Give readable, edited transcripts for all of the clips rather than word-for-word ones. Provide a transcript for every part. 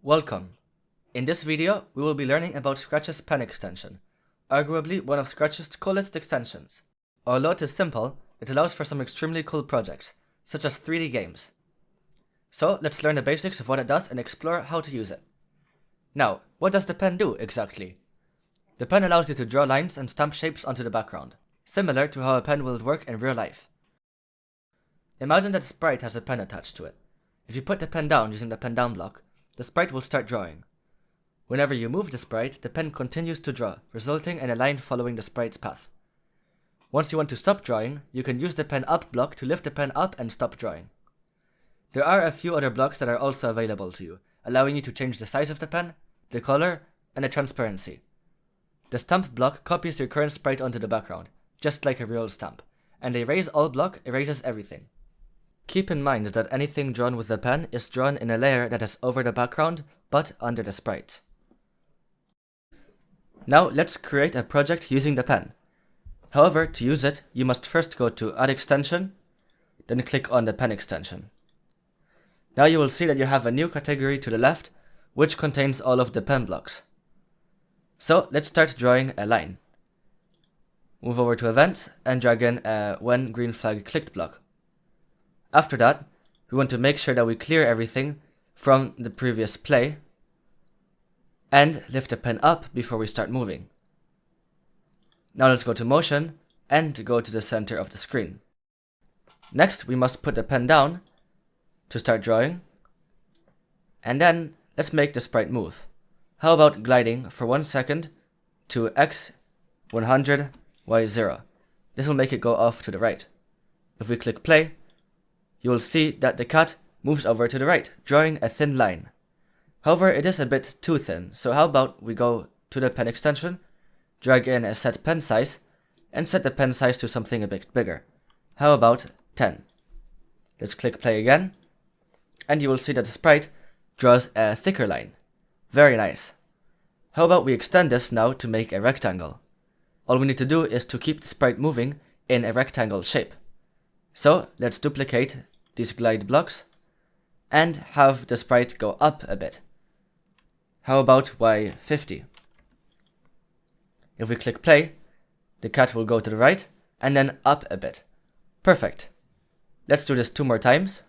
Welcome! In this video, we will be learning about Scratch's pen extension, arguably one of Scratch's coolest extensions. Although it is simple, it allows for some extremely cool projects, such as 3D games. So let's learn the basics of what it does and explore how to use it. Now, what does the pen do exactly? The pen allows you to draw lines and stamp shapes onto the background, similar to how a pen will work in real life. Imagine that the sprite has a pen attached to it. If you put the pen down using the pen down block, the sprite will start drawing. Whenever you move the sprite, the pen continues to draw, resulting in a line following the sprite's path. Once you want to stop drawing, you can use the pen up block to lift the pen up and stop drawing. There are a few other blocks that are also available to you, allowing you to change the size of the pen, the color, and the transparency. The stamp block copies your current sprite onto the background, just like a real stamp, and the erase all block erases everything. Keep in mind that anything drawn with the pen is drawn in a layer that is over the background, but under the sprite. Now let's create a project using the pen. However, to use it, you must first go to Add Extension, then click on the pen extension. Now you will see that you have a new category to the left, which contains all of the pen blocks. So let's start drawing a line. Move over to Event and drag in a When Green Flag Clicked block. After that, we want to make sure that we clear everything from the previous play and lift the pen up before we start moving. Now let's go to Motion and go to the center of the screen. Next, we must put the pen down to start drawing, and then let's make the sprite move. How about gliding for 1 second to X 100, Y 0. This will make it go off to the right. If we click play, you will see that the cat moves over to the right, drawing a thin line. However, it is a bit too thin, so how about we go to the pen extension, drag in a set pen size, and set the pen size to something a bit bigger. How about 10? Let's click play again, and you will see that the sprite draws a thicker line. Very nice. How about we extend this now to make a rectangle? All we need to do is to keep the sprite moving in a rectangle shape. So let's duplicate these glide blocks and have the sprite go up a bit. How about Y50? If we click play, the cat will go to the right and then up a bit. Perfect. Let's do this 2 more times.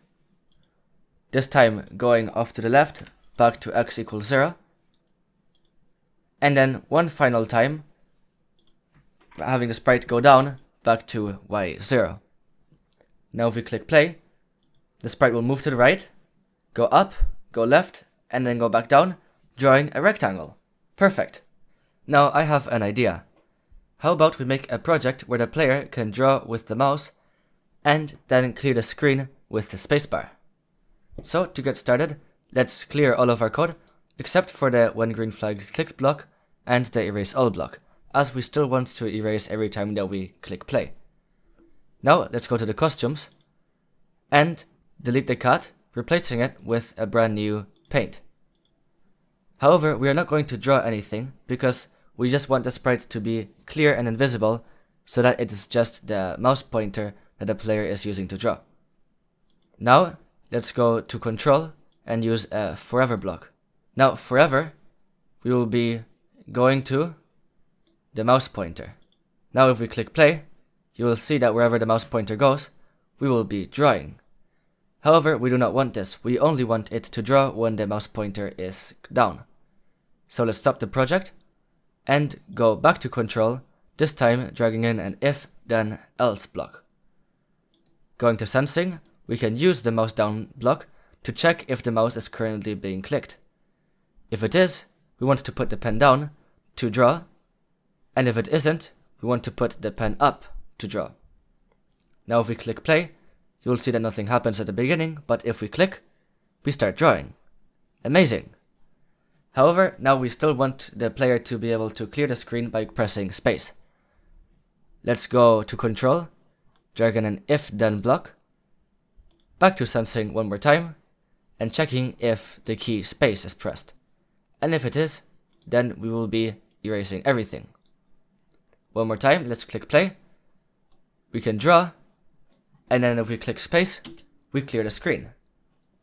This time going off to the left, back to X equals 0. And then one final time, having the sprite go down, back to Y0. Now if we click play, the sprite will move to the right, go up, go left, and then go back down, drawing a rectangle. Perfect. Now I have an idea. How about we make a project where the player can draw with the mouse and then clear the screen with the spacebar. So to get started, let's clear all of our code except for the When Green Flag Clicked block and the Erase All block, as we still want to erase every time that we click play. Now let's go to the costumes and delete the cat, replacing it with a brand new paint. However, we are not going to draw anything because we just want the sprite to be clear and invisible so that it is just the mouse pointer that the player is using to draw. Now let's go to Control and use a Forever block. Now forever, we will be going to the mouse pointer. Now if we click play, you will see that wherever the mouse pointer goes, we will be drawing. However, we do not want this. We only want it to draw when the mouse pointer is down. So let's stop the project and go back to Control, this time dragging in an If Then Else block. Going to Sensing, we can use the mouse down block to check if the mouse is currently being clicked. If it is, we want to put the pen down to draw, and if it isn't, we want to put the pen up to draw. Now if we click play, you will see that nothing happens at the beginning, but if we click, we start drawing. Amazing! However, now we still want the player to be able to clear the screen by pressing space. Let's go to Control, drag in an If Then block, back to Sensing one more time, and checking if the key space is pressed. And if it is, then we will be erasing everything. One more time, let's click play. We can draw, and then if we click space, we clear the screen.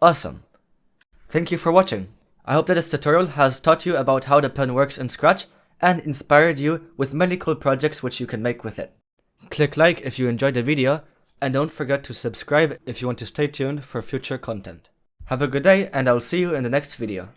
Awesome! Thank you for watching. I hope that this tutorial has taught you about how the pen works in Scratch and inspired you with many cool projects which you can make with it. Click like if you enjoyed the video, and don't forget to subscribe if you want to stay tuned for future content. Have a good day, and I'll see you in the next video.